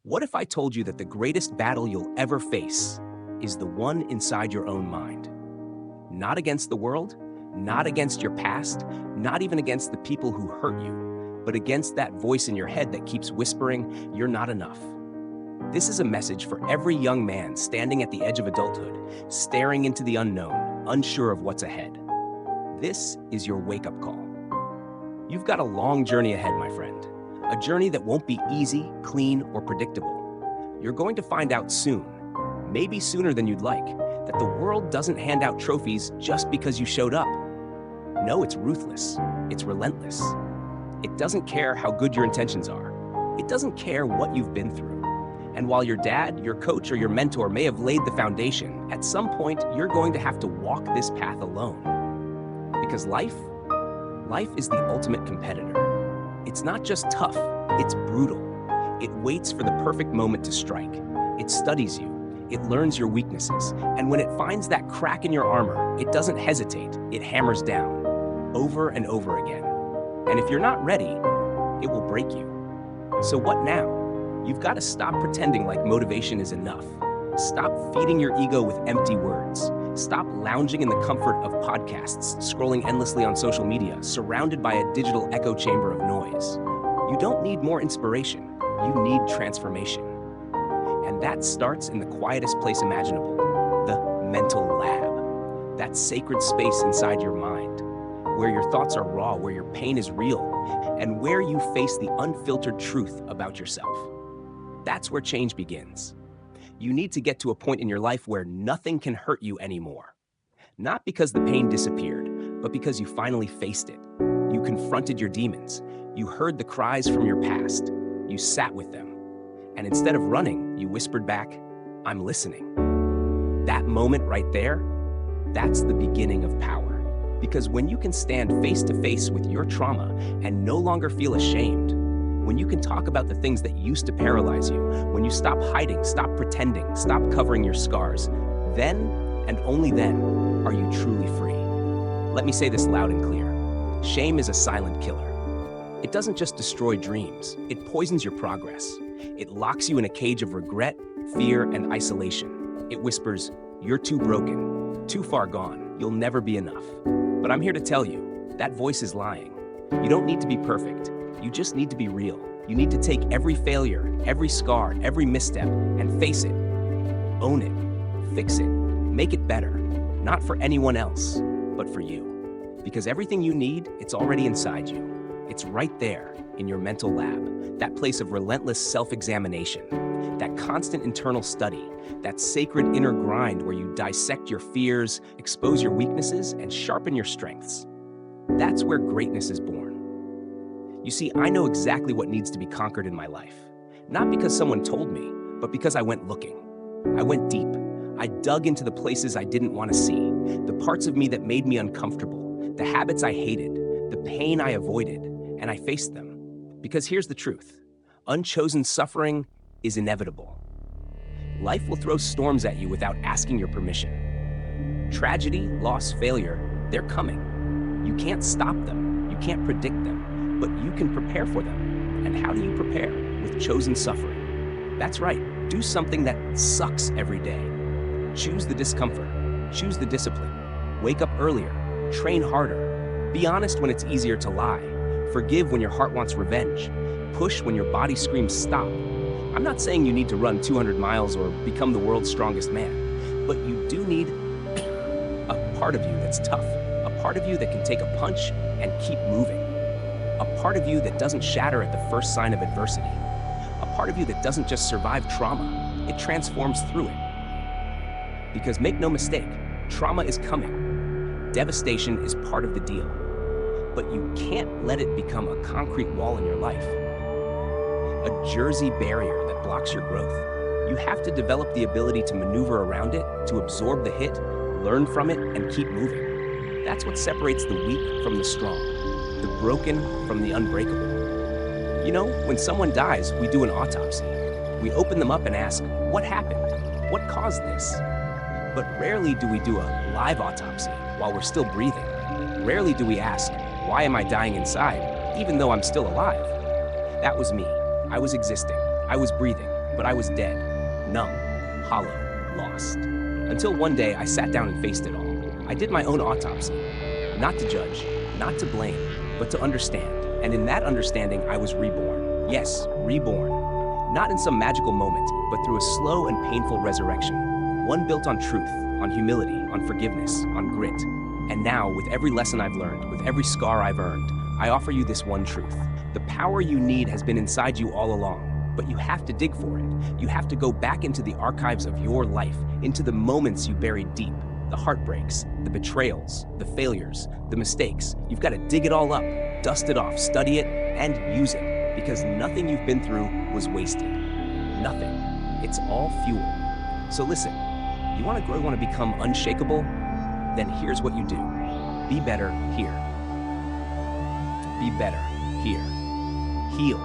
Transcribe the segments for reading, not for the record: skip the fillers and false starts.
What if I told you that the greatest battle you'll ever face is the one inside your own mind? Not against the world, not against your past, not even against the people who hurt you, but against that voice in your head that keeps whispering, "You're not enough." This is a message for every young man standing at the edge of adulthood, staring into the unknown, unsure of what's ahead. This is your wake-up call. You've got a long journey ahead, my friend. A journey that won't be easy, clean, or predictable. You're going to find out soon, maybe sooner than you'd like, that the world doesn't hand out trophies just because you showed up. No, it's ruthless. It's relentless. It doesn't care how good your intentions are. It doesn't care what you've been through. And while your dad, your coach, or your mentor may have laid the foundation, at some point, you're going to have to walk this path alone. Because life is the ultimate competitor. It's not just tough, it's brutal. It waits for the perfect moment to strike. It studies you, it learns your weaknesses, and when it finds that crack in your armor, it doesn't hesitate, it hammers down, over and over again. And if you're not ready, it will break you. So what now? You've got to stop pretending like motivation is enough. Stop feeding your ego with empty words. Stop lounging in the comfort of podcasts, scrolling endlessly on social media, surrounded by a digital echo chamber of noise. You don't need more inspiration, you need transformation. And that starts in the quietest place imaginable, the mental lab. That sacred space inside your mind, where your thoughts are raw, where your pain is real, and where you face the unfiltered truth about yourself. That's where change begins. You need to get to a point in your life where nothing can hurt you anymore. Not because the pain disappeared, but because you finally faced it. You confronted your demons. You heard the cries from your past. You sat with them. And instead of running, you whispered back, "I'm listening." That moment right there, that's the beginning of power. Because when you can stand face to face with your trauma and no longer feel ashamed, when you can talk about the things that used to paralyze you, when you stop hiding, stop pretending, stop covering your scars, then and only then are you truly free. Let me say this loud and clear. Shame is a silent killer. It doesn't just destroy dreams, it poisons your progress. It locks you in a cage of regret, fear, and isolation. It whispers, "You're too broken, too far gone, you'll never be enough." But I'm here to tell you, that voice is lying. You don't need to be perfect. You just need to be real. You need to take every failure, every scar, every misstep, and face it. Own it. Fix it. Make it better. Not for anyone else, but for you. Because everything you need, it's already inside you. It's right there in your mental lab, that place of relentless self-examination, that constant internal study, that sacred inner grind where you dissect your fears, expose your weaknesses, and sharpen your strengths. That's where greatness is born. You see, I know exactly what needs to be conquered in my life. Not because someone told me, but because I went looking. I went deep. I dug into the places I didn't want to see, the parts of me that made me uncomfortable, the habits I hated, the pain I avoided, and I faced them. Because here's the truth. Unchosen suffering is inevitable. Life will throw storms at you without asking your permission. Tragedy, loss, failure, they're coming. You can't stop them. You can't predict them. But you can prepare for them. And how do you prepare? With chosen suffering. That's right, do something that sucks every day. Choose the discomfort, choose the discipline, wake up earlier, train harder, be honest when it's easier to lie, forgive when your heart wants revenge, push when your body screams stop. I'm not saying you need to run 200 miles or become the world's strongest man, but you do need a part of you that's tough, a part of you that can take a punch and keep moving. A part of you that doesn't shatter at the first sign of adversity. A part of you that doesn't just survive trauma, it transforms through it. Because make no mistake, trauma is coming. Devastation is part of the deal. But you can't let it become a concrete wall in your life. A Jersey barrier that blocks your growth. You have to develop the ability to maneuver around it, to absorb the hit, learn from it, and keep moving. That's what separates the weak from the strong. The broken from the unbreakable. You know, when someone dies, we do an autopsy. We open them up and ask, what happened? What caused this? But rarely do we do a live autopsy while we're still breathing. Rarely do we ask, why am I dying inside, even though I'm still alive? That was me. I was existing. I was breathing. but I was dead, numb, hollow, lost. Until one day I sat down and faced it all. I did my own autopsy, not to judge, not to blame, but to understand. And in that understanding, I was reborn. Yes, reborn. Not in some magical moment, but through a slow and painful resurrection. One built on truth, on humility, on forgiveness, on grit. And now, with every lesson I've learned, with every scar I've earned, I offer you this one truth. The power you need has been inside you all along, but you have to dig for it. You have to go back into the archives of your life, into the moments you buried deep, the heartbreaks, the betrayals, the failures, the mistakes. You've got to dig it all up, dust it off, study it, and use it, because nothing you've been through was wasted. Nothing. It's all fuel. So listen, you want to grow, you want to become unshakable? Then here's what you do. Be better here. Be better here. Heal,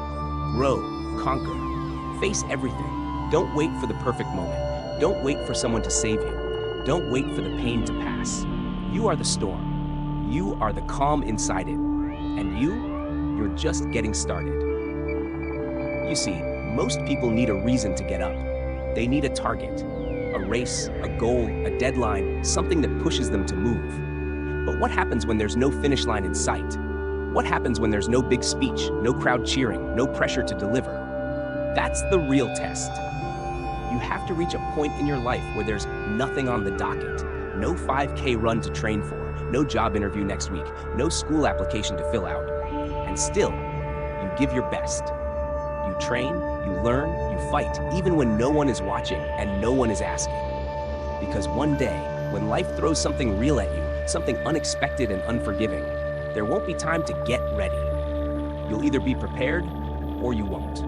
grow, conquer. Face everything. Don't wait for the perfect moment. Don't wait for someone to save you. Don't wait for the pain to pass. You are the storm. You are the calm inside it. And you're just getting started. You see, most people need a reason to get up. They need a target, a race, a goal, a deadline, something that pushes them to move. But what happens when there's no finish line in sight? What happens when there's no big speech, no crowd cheering, no pressure to deliver? That's the real test. You have to reach a point in your life where there's nothing on the docket. No 5K run to train for, no job interview next week, no school application to fill out. And still, you give your best. You train, you learn, you fight, even when no one is watching and no one is asking. Because one day, when life throws something real at you, something unexpected and unforgiving, there won't be time to get ready. You'll either be prepared or you won't.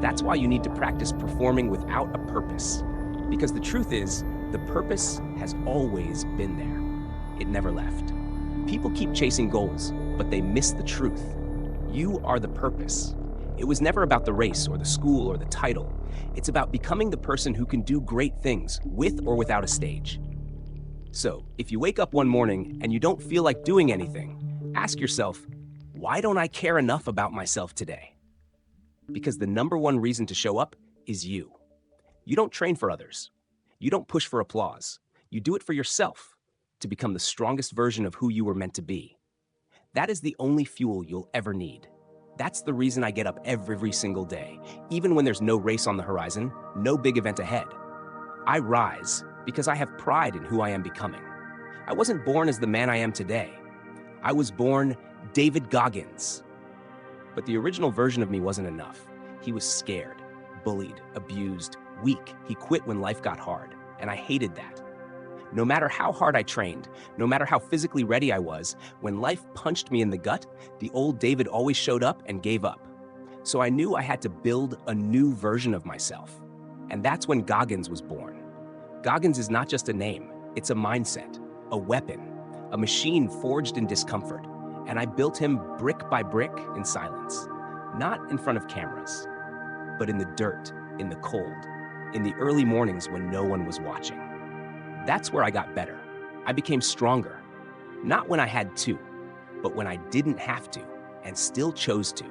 That's why you need to practice performing without a purpose. Because the truth is, the purpose has always been there. It never left. People keep chasing goals, but they miss the truth. You are the purpose. It was never about the race or the school or the title. It's about becoming the person who can do great things with or without a stage. So, if you wake up one morning and you don't feel like doing anything, ask yourself, why don't I care enough about myself today? Because the number one reason to show up is you. You don't train for others. You don't push for applause. You do it for yourself, to become the strongest version of who you were meant to be. That is the only fuel you'll ever need. That's the reason I get up every single day, even when there's no race on the horizon, no big event ahead. I rise because I have pride in who I am becoming. I wasn't born as the man I am today. I was born David Goggins. But the original version of me wasn't enough. He was scared, bullied, abused, weak. He quit when life got hard, and I hated that. No matter how hard I trained, no matter how physically ready I was, when life punched me in the gut, the old David always showed up and gave up. So I knew I had to build a new version of myself. And that's when Goggins was born. Goggins is not just a name, it's a mindset, a weapon, a machine forged in discomfort. And I built him brick by brick in silence, not in front of cameras, but in the dirt, in the cold, in the early mornings when no one was watching. That's where I got better. I became stronger, not when I had to, but when I didn't have to and still chose to.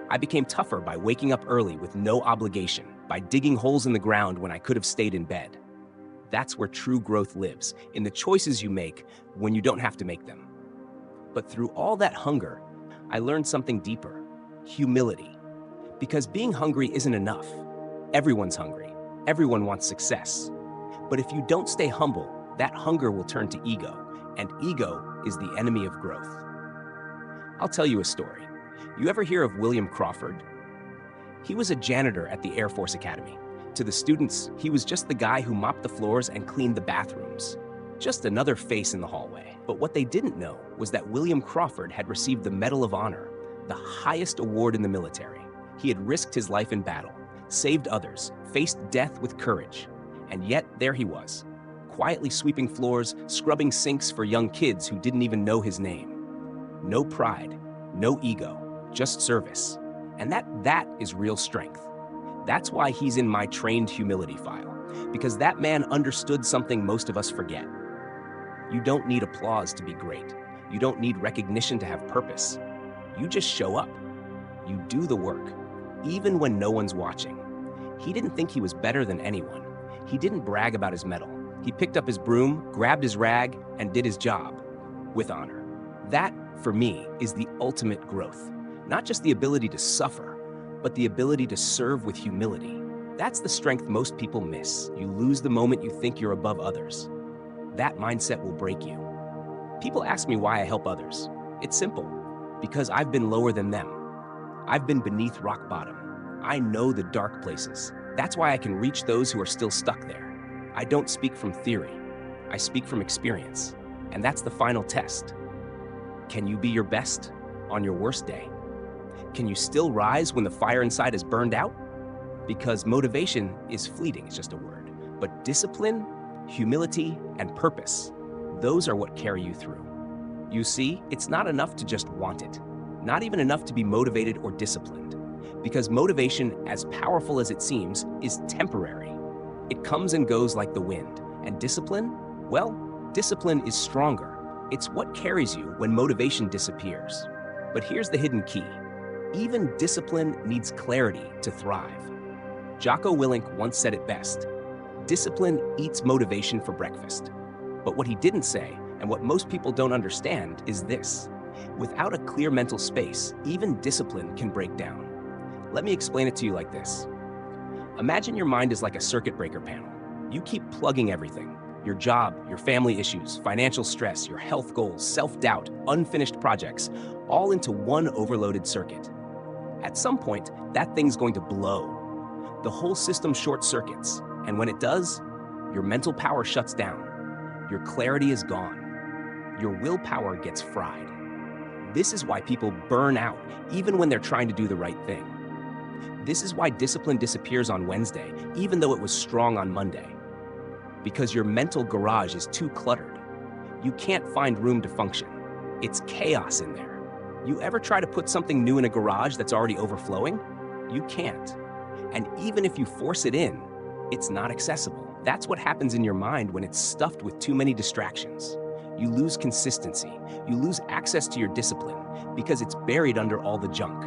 I became tougher by waking up early with no obligation, by digging holes in the ground when I could have stayed in bed. That's where true growth lives, in the choices you make when you don't have to make them. But through all that hunger, I learned something deeper, humility. Because being hungry isn't enough. Everyone's hungry. Everyone wants success. But if you don't stay humble, that hunger will turn to ego, and ego is the enemy of growth. I'll tell you a story. You ever hear of William Crawford? He was a janitor at the Air Force Academy. To the students, he was just the guy who mopped the floors and cleaned the bathrooms. Just another face in the hallway. But what they didn't know was that William Crawford had received the Medal of Honor, the highest award in the military. He had risked his life in battle, saved others, faced death with courage. And yet, there he was, quietly sweeping floors, scrubbing sinks for young kids who didn't even know his name. No pride, no ego, just service. And that is real strength. That's why he's in my trained humility file, because that man understood something most of us forget. You don't need applause to be great. You don't need recognition to have purpose. You just show up. You do the work, even when no one's watching. He didn't think he was better than anyone. He didn't brag about his medal. He picked up his broom, grabbed his rag, and did his job with honor. That, for me, is the ultimate growth. Not just the ability to suffer, but the ability to serve with humility. That's the strength most people miss. You lose the moment you think you're above others. That mindset will break you. People ask me why I help others. It's simple. Because I've been lower than them. I've been beneath rock bottom. I know the dark places. That's why I can reach those who are still stuck there. I don't speak from theory. I speak from experience. And that's the final test. Can you be your best on your worst day? Can you still rise when the fire inside is burned out? Because motivation is fleeting, it's just a word. But discipline, humility, and purpose, those are what carry you through. You see, it's not enough to just want it. Not even enough to be motivated or disciplined. Because motivation, as powerful as it seems, is temporary. It comes and goes like the wind. And discipline? Well, discipline is stronger. It's what carries you when motivation disappears. But here's the hidden key. Even discipline needs clarity to thrive. Jocko Willink once said it best. Discipline eats motivation for breakfast. But what he didn't say, and what most people don't understand, is this. Without a clear mental space, even discipline can break down. Let me explain it to you like this. Imagine your mind is like a circuit breaker panel. You keep plugging everything. Your job, your family issues, financial stress, your health goals, self-doubt, unfinished projects, all into one overloaded circuit. At some point, that thing's going to blow. The whole system short circuits, and when it does, your mental power shuts down. Your clarity is gone. Your willpower gets fried. This is why people burn out, even when they're trying to do the right thing. This is why discipline disappears on Wednesday, even though it was strong on Monday. Because your mental garage is too cluttered. You can't find room to function. It's chaos in there. You ever try to put something new in a garage that's already overflowing? You can't. And even if you force it in, it's not accessible. That's what happens in your mind when it's stuffed with too many distractions. You lose consistency. You lose access to your discipline because it's buried under all the junk.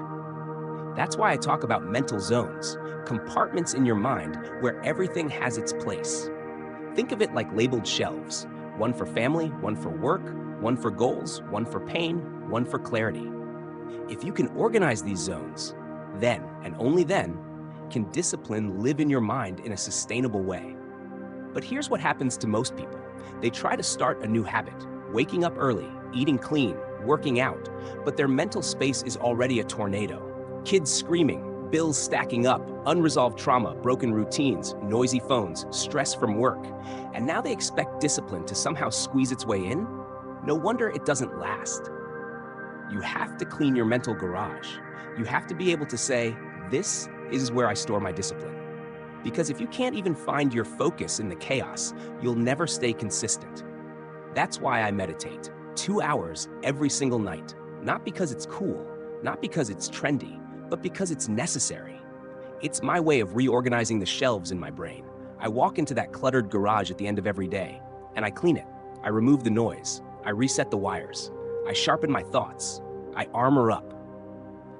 That's why I talk about mental zones, compartments in your mind where everything has its place. Think of it like labeled shelves, one for family, one for work, one for goals, one for pain, one for clarity. If you can organize these zones, then, and only then, can discipline live in your mind in a sustainable way. But here's what happens to most people. They try to start a new habit, waking up early, eating clean, working out, but their mental space is already a tornado. Kids screaming, bills stacking up, unresolved trauma, broken routines, noisy phones, stress from work. And now they expect discipline to somehow squeeze its way in? No wonder it doesn't last. You have to clean your mental garage. You have to be able to say, this is where I store my discipline. Because if you can't even find your focus in the chaos, you'll never stay consistent. That's why I meditate 2 hours every single night. Not because it's cool, not because it's trendy, but because it's necessary. It's my way of reorganizing the shelves in my brain. I walk into that cluttered garage at the end of every day, and I clean it. I remove the noise. I reset the wires. I sharpen my thoughts. I armor up.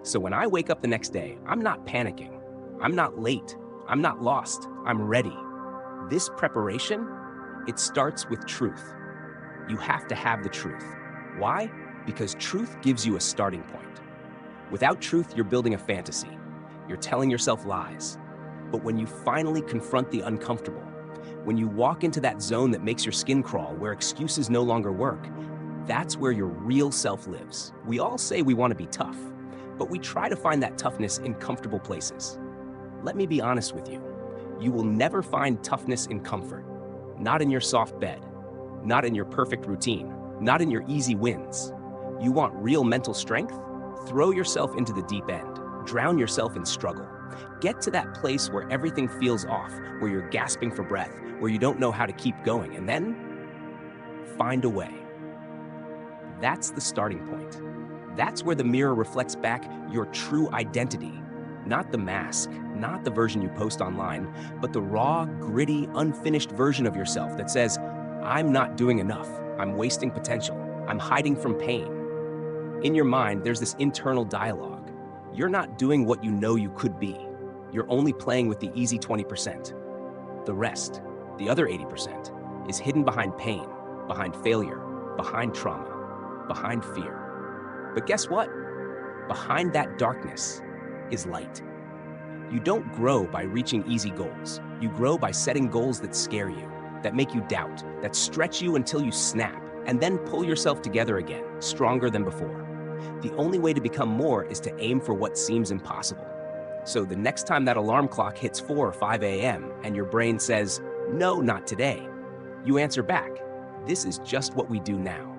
So when I wake up the next day, I'm not panicking. I'm not late. I'm not lost. I'm ready. This preparation, it starts with truth. You have to have the truth. Why? Because truth gives you a starting point. Without truth, you're building a fantasy. You're telling yourself lies. But when you finally confront the uncomfortable, when you walk into that zone that makes your skin crawl, where excuses no longer work, that's where your real self lives. We all say we want to be tough, but we try to find that toughness in comfortable places. Let me be honest with you. You will never find toughness in comfort. Not in your soft bed. Not in your perfect routine. Not in your easy wins. You want real mental strength? Throw yourself into the deep end. Drown yourself in struggle. Get to that place where everything feels off, where you're gasping for breath, where you don't know how to keep going, and then find a way. That's the starting point. That's where the mirror reflects back your true identity. Not the mask, not the version you post online, but the raw, gritty, unfinished version of yourself that says, I'm not doing enough. I'm wasting potential. I'm hiding from pain. In your mind, there's this internal dialogue. You're not doing what you know you could be. You're only playing with the easy 20%. The rest, the other 80%, is hidden behind pain, behind failure, behind trauma, behind fear. But guess what? Behind that darkness is light. You don't grow by reaching easy goals. You grow by setting goals that scare you, that make you doubt, that stretch you until you snap, and then pull yourself together again, stronger than before. The only way to become more is to aim for what seems impossible. So the next time that alarm clock hits 4 or 5 a.m. and your brain says, "No, not today," you answer back, "This is just what we do now."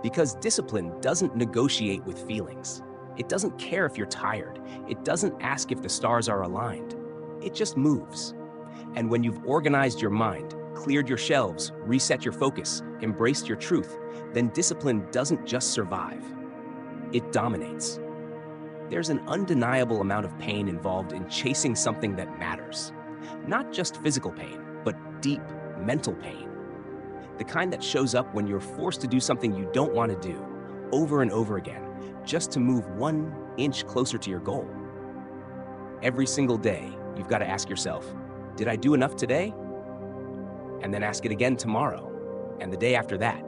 Because discipline doesn't negotiate with feelings. It doesn't care if you're tired. It doesn't ask if the stars are aligned. It just moves. And when you've organized your mind, cleared your shelves, reset your focus, embraced your truth, then discipline doesn't just survive. It dominates. There's an undeniable amount of pain involved in chasing something that matters. Not just physical pain, but deep mental pain. The kind that shows up when you're forced to do something you don't want to do, over and over again, just to move 1 inch closer to your goal. Every single day, you've got to ask yourself, did I do enough today? And then ask it again tomorrow, and the day after that,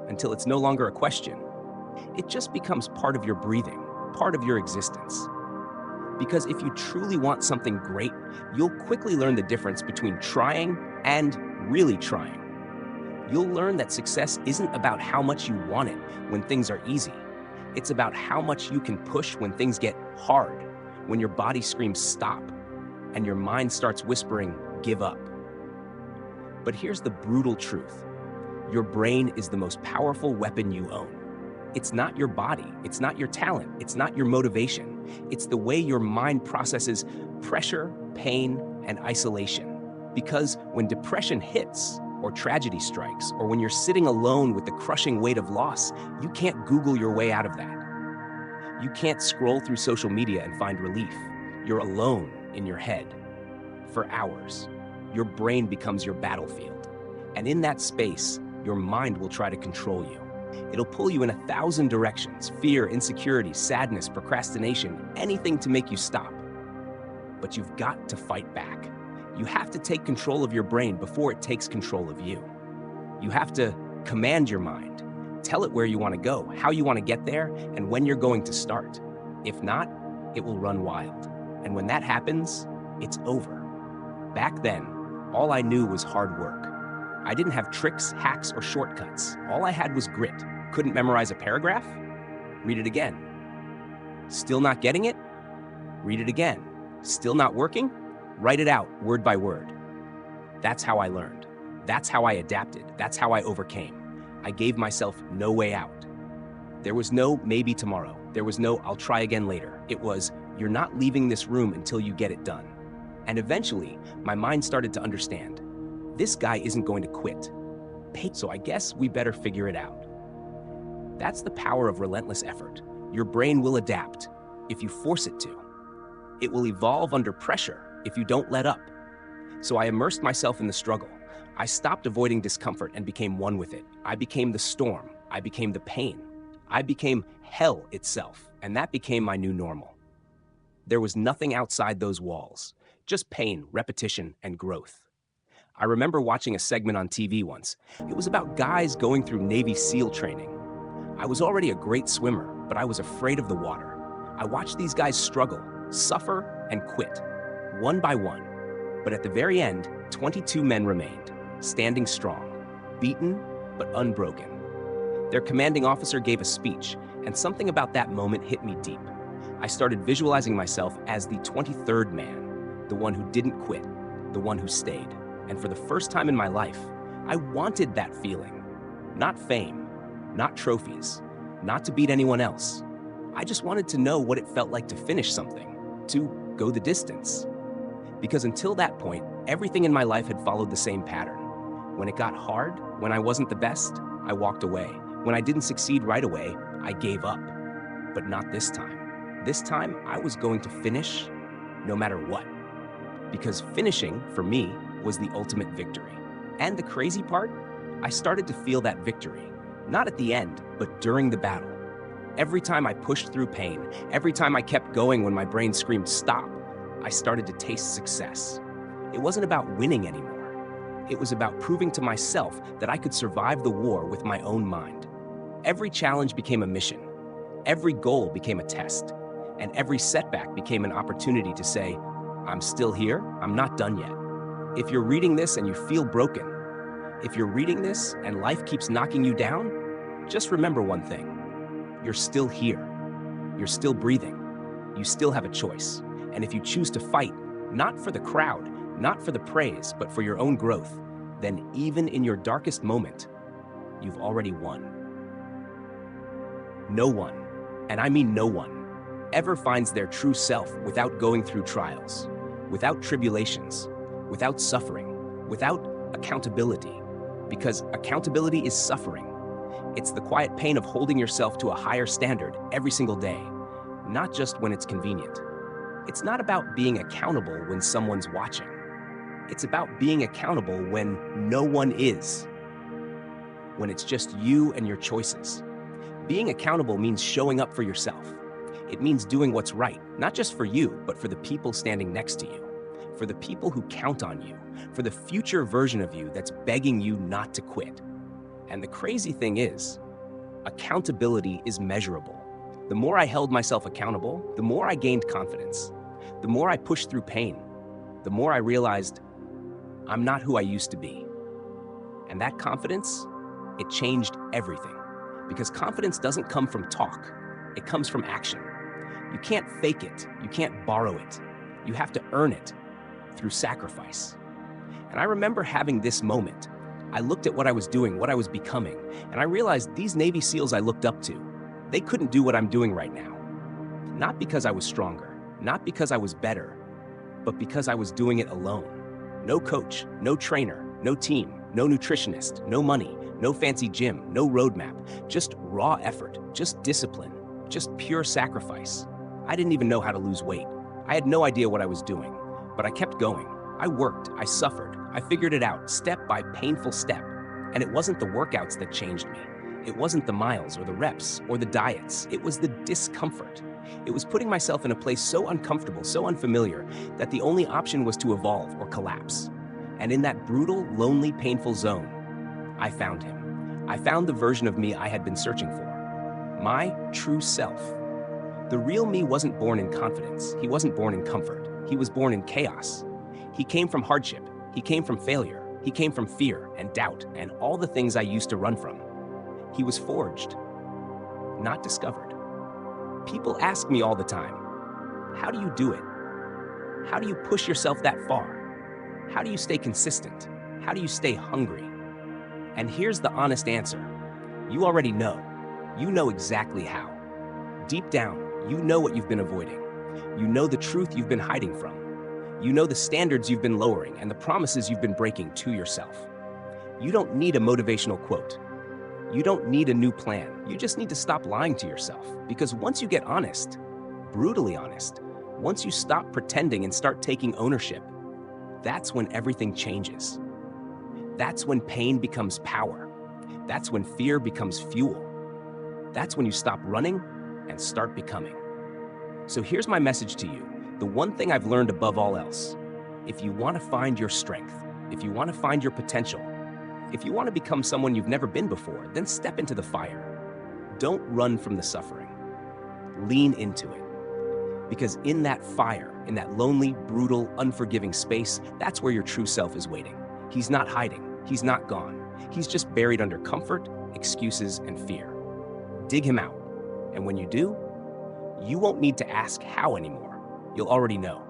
until it's no longer a question. It just becomes part of your breathing, part of your existence. Because if you truly want something great, you'll quickly learn the difference between trying and really trying. You'll learn that success isn't about how much you want it when things are easy. It's about how much you can push when things get hard, when your body screams stop, and your mind starts whispering, give up. But here's the brutal truth. Your brain is the most powerful weapon you own. It's not your body, it's not your talent, it's not your motivation. It's the way your mind processes pressure, pain, and isolation. Because when depression hits, or tragedy strikes, or when you're sitting alone with the crushing weight of loss, you can't Google your way out of that. You can't scroll through social media and find relief. You're alone in your head. For hours, your brain becomes your battlefield. And in that space, your mind will try to control you. It'll pull you in 1,000 directions: fear, insecurity, sadness, procrastination, anything to make you stop. But you've got to fight back. You have to take control of your brain before it takes control of you. You have to command your mind. Tell it where you want to go, how you want to get there, and when you're going to start. If not, it will run wild. And when that happens, it's over. Back then, all I knew was hard work. I didn't have tricks, hacks, or shortcuts. All I had was grit. Couldn't memorize a paragraph? Read it again. Still not getting it? Read it again. Still not working? Write it out, word by word. That's how I learned. That's how I adapted. That's how I overcame. I gave myself no way out. There was no maybe tomorrow. There was no I'll try again later. It was, you're not leaving this room until you get it done. And eventually, my mind started to understand. This guy isn't going to quit. So I guess we better figure it out. That's the power of relentless effort. Your brain will adapt if you force it to. It will evolve under pressure if you don't let up. So I immersed myself in the struggle. I stopped avoiding discomfort and became one with it. I became the storm. I became the pain. I became hell itself, and that became my new normal. There was nothing outside those walls, just pain, repetition, and growth. I remember watching a segment on TV once. It was about guys going through Navy SEAL training. I was already a great swimmer, but I was afraid of the water. I watched these guys struggle, suffer, and quit, one by one. But at the very end, 22 men remained, standing strong, beaten but unbroken. Their commanding officer gave a speech, and something about that moment hit me deep. I started visualizing myself as the 23rd man, the one who didn't quit, the one who stayed. And for the first time in my life, I wanted that feeling. Not fame, not trophies, not to beat anyone else. I just wanted to know what it felt like to finish something, to go the distance. Because until that point, everything in my life had followed the same pattern. When it got hard, when I wasn't the best, I walked away. When I didn't succeed right away, I gave up. But not this time. This time, I was going to finish no matter what. Because finishing, for me, was the ultimate victory. And the crazy part, I started to feel that victory, not at the end, but during the battle. Every time I pushed through pain, every time I kept going when my brain screamed stop, I started to taste success. It wasn't about winning anymore. It was about proving to myself that I could survive the war with my own mind. Every challenge became a mission. Every goal became a test. And every setback became an opportunity to say, I'm still here, I'm not done yet. If you're reading this and you feel broken, if you're reading this and life keeps knocking you down, just remember one thing. You're still here. You're still breathing. You still have a choice. And if you choose to fight, not for the crowd, not for the praise, but for your own growth, then even in your darkest moment, you've already won. No one, and I mean no one, ever finds their true self without going through trials, without tribulations, without suffering, without accountability, because accountability is suffering. It's the quiet pain of holding yourself to a higher standard every single day, not just when it's convenient. It's not about being accountable when someone's watching. It's about being accountable when no one is, when it's just you and your choices. Being accountable means showing up for yourself. It means doing what's right, not just for you, but for the people standing next to you, for the people who count on you, for the future version of you that's begging you not to quit. And the crazy thing is, accountability is measurable. The more I held myself accountable, the more I gained confidence. The more I pushed through pain, the more I realized I'm not who I used to be. And that confidence, it changed everything. Because confidence doesn't come from talk, it comes from action. You can't fake it, you can't borrow it. You have to earn it through sacrifice. And I remember having this moment. I looked at what I was doing, what I was becoming, and I realized these Navy SEALs I looked up to, they couldn't do what I'm doing right now. Not because I was stronger, not because I was better, but because I was doing it alone. No coach, no trainer, no team, no nutritionist, no money, no fancy gym, no roadmap, just raw effort, just discipline, just pure sacrifice. I didn't even know how to lose weight. I had no idea what I was doing, but I kept going. I worked, I suffered, I figured it out step by painful step. And it wasn't the workouts that changed me. It wasn't the miles or the reps or the diets. It was the discomfort. It was putting myself in a place so uncomfortable, so unfamiliar, that the only option was to evolve or collapse. And in that brutal, lonely, painful zone, I found him. I found the version of me I had been searching for. My true self. The real me wasn't born in confidence. He wasn't born in comfort. He was born in chaos. He came from hardship. He came from failure. He came from fear and doubt and all the things I used to run from. He was forged, not discovered. People ask me all the time, how do you do it? How do you push yourself that far? How do you stay consistent? How do you stay hungry? And here's the honest answer. You already know. You know exactly how. Deep down, you know what you've been avoiding. You know the truth you've been hiding from. You know the standards you've been lowering and the promises you've been breaking to yourself. You don't need a motivational quote. You don't need a new plan. You just need to stop lying to yourself. Because once you get honest, brutally honest, once you stop pretending and start taking ownership, that's when everything changes. That's when pain becomes power. That's when fear becomes fuel. That's when you stop running and start becoming. So here's my message to you. The one thing I've learned above all else, if you want to find your strength, if you want to find your potential, if you want to become someone you've never been before, then step into the fire. Don't run from the suffering. Lean into it. Because in that fire, in that lonely, brutal, unforgiving space, that's where your true self is waiting. He's not hiding. He's not gone. He's just buried under comfort, excuses, and fear. Dig him out. And when you do, you won't need to ask how anymore. You'll already know.